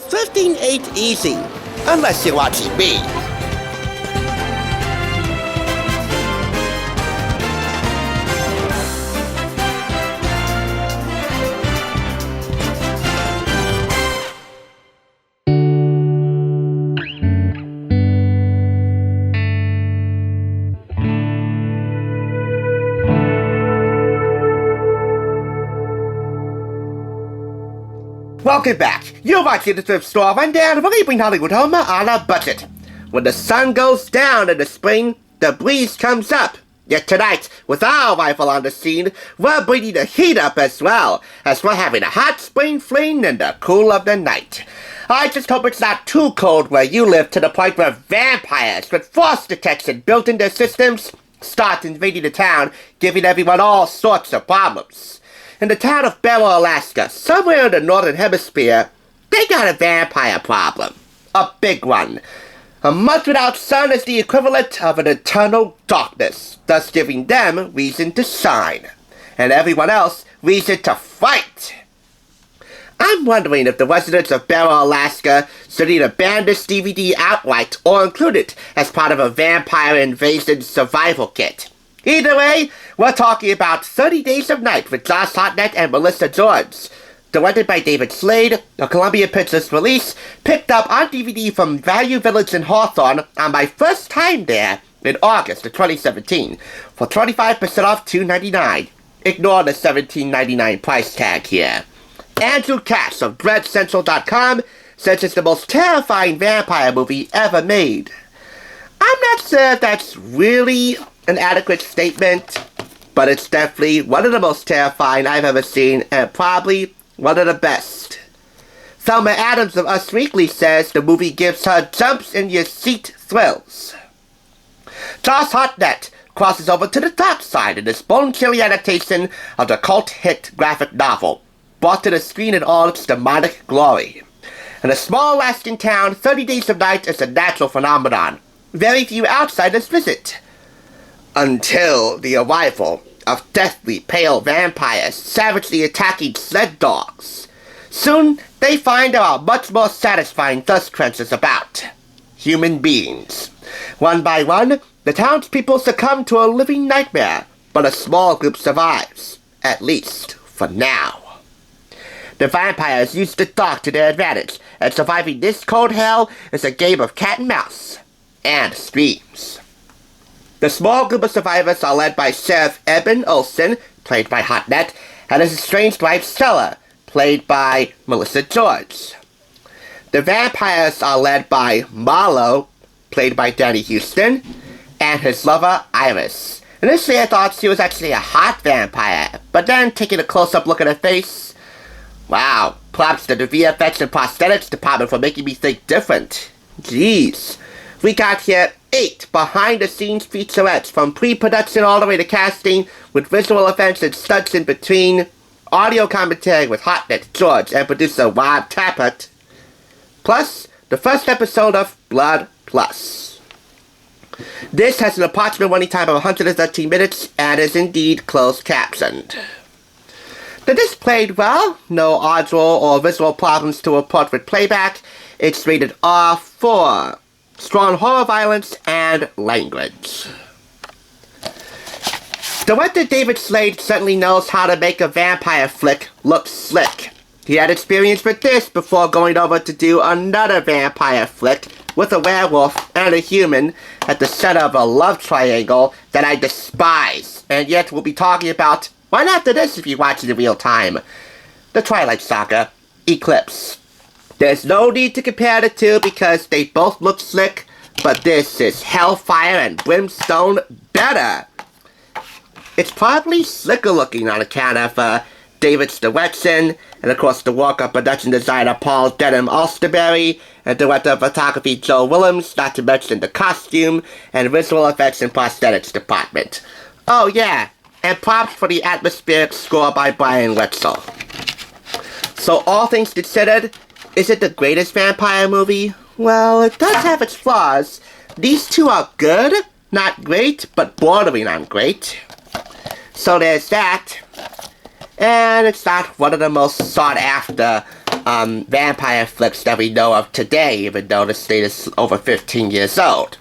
thrifting ain't easy, unless you're watching me. Welcome back. You're watching the Thrift Store Rundown, where we bring Hollywood home on a budget. When the sun goes down in the spring, the breeze comes up. Yet tonight, with our rifle on the scene, we're bringing the heat up as well, as we're having a hot spring fling in the cool of the night. I just hope it's not too cold where you live, to the point where vampires with frost detection built in their systems start invading the town, giving everyone all sorts of problems. In the town of Barrow, Alaska, somewhere in the northern hemisphere, they got a vampire problem. A big one. A month without sun is the equivalent of an eternal darkness, thus giving them reason to shine, and everyone else reason to fight. I'm wondering if the residents of Barrow, Alaska should either ban this DVD outright or include it as part of a vampire invasion survival kit. Either way, we're talking about 30 Days of Night with Josh Hartnett and Melissa George. Directed by David Slade, a Columbia Pictures release, picked up on DVD from Value Village in Hawthorne on my first time there in August of 2017 for 25% off $2.99. Ignore the $17.99 price tag here. Andrew Cass of DreadCentral.com says it's the most terrifying vampire movie ever made. I'm not sure if that's really an adequate statement, but it's definitely one of the most terrifying I've ever seen, and probably one of the best. Thelma Adams of Us Weekly says the movie gives her jumps-in-your-seat thrills. Josh Hartnett crosses over to the dark side in this bone-chilling adaptation of the cult hit graphic novel, brought to the screen in all its demonic glory. In a small Alaskan town, 30 Days of Night is a natural phenomenon. Very few outsiders visit. Until the arrival of deathly pale vampires savagely attacking sled dogs. Soon, they find there are much more satisfying thirst quenchers about. Human beings. One by one, the townspeople succumb to a living nightmare, but a small group survives. At least, for now. The vampires use the dark to their advantage, and surviving this cold hell is a game of cat and mouse. And screams. The small group of survivors are led by Sheriff Eben Olsen, played by Hartnett, and his estranged wife Stella, played by Melissa George. The vampires are led by Marlowe, played by Danny Houston, and his lover Iris. Initially I thought she was actually a hot vampire, but then taking a close-up look at her face, wow, props to the VFX and prosthetics department for making me think different. Jeez. We got here 8 behind-the-scenes featurettes, from pre-production all the way to casting, with visual effects and stunts in between, audio commentary with Hartnett, George, and producer Rob Tappert, plus the first episode of Blood Plus. This has an approximate running time of 113 minutes and is indeed closed captioned. The disc played well, no audio or visual problems to report with playback. It's rated R for strong horror violence and language. Director David Slade certainly knows how to make a vampire flick look slick. He had experience with this before going over to do another vampire flick with a werewolf and a human at the center of a love triangle that I despise, and yet we'll be talking about right after this if you watch it in real time. The Twilight Saga, Eclipse. There's no need to compare the two because they both look slick, but this is hellfire and brimstone better. It's probably slicker looking on account of David's direction, and of course the work of production designer Paul Denham Alsterberry, and director of photography Joe Willems, not to mention the costume and visual effects and prosthetics department. Oh yeah, and props for the atmospheric score by Brian Wetzel. So all things considered, is it the greatest vampire movie? Well, it does have its flaws. These two are good, not great, but bordering on great. So there's that. And it's not one of the most sought after vampire flicks that we know of today, even though the Slade is over 15 years old.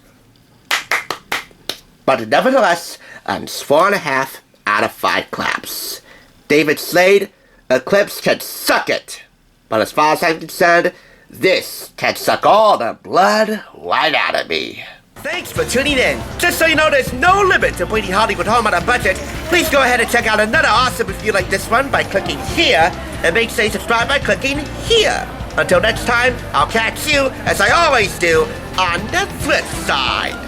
But nevertheless, 4.5 out of 5 claps. David Slade, Eclipse can suck it. But as far as I'm concerned, this can suck all the blood right out of me. Thanks for tuning in. Just so you know, there's no limit to bringing Hollywood home on a budget. Please go ahead and check out another awesome review like this one by clicking here, and make sure you subscribe by clicking here. Until next time, I'll catch you, as I always do, on the flip side.